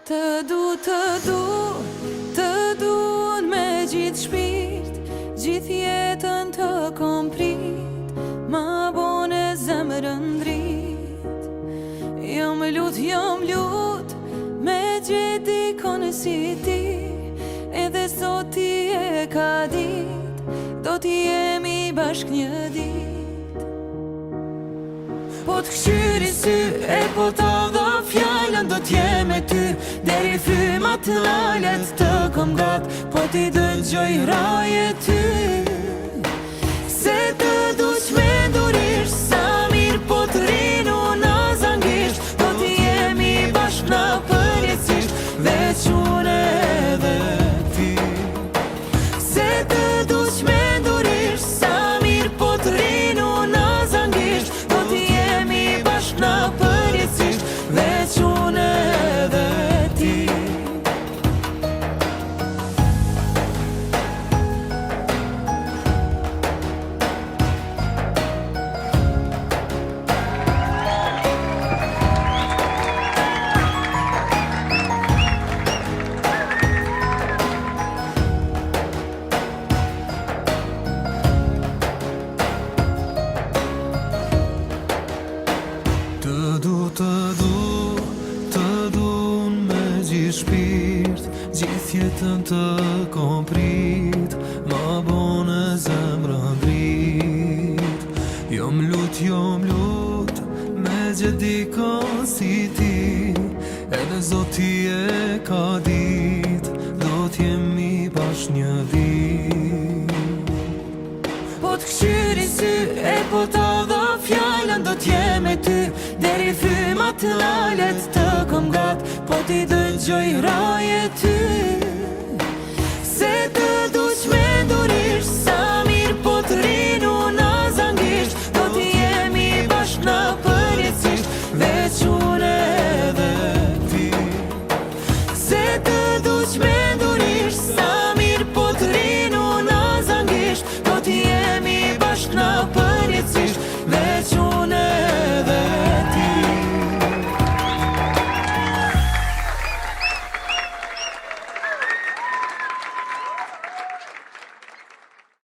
Të du me gjithë shpirt, gjithë jetën të kom prit, ma bone zemrën drit. Jom lut, me gjithë dikon si ti, edhe sot ti e ka dit, do t'i jemi bashk një dit. Po t'kqyri sy e po t'a dha fjallën, do t'jem e ty deri fymat lalet të kom gat, po t'i dëgjoj raje ty. Se të duq me durisht, sa mirë po t'rinu na zangisht, do t'i jemi bashk na përjetësisht, veç unë edhe ti. Se të duq me durisht, sa mirë po t'rinu na zangisht, do t'i jemi bashk na përjetësisht, veç unë edhe ti. Të du me gjithë shpirt, gjithë jetën të kom prit, ma bone zemrën drit. Jom lut, me gjithë dikon si ti, edhe zoti e ka dit, do t'jemi bashk një dit. Po t'kqyri sy e po t'a dha fjallën, do t'jem e ty deri fymat lalet të kom gat, po t'i dëgjoj raje ty. Se të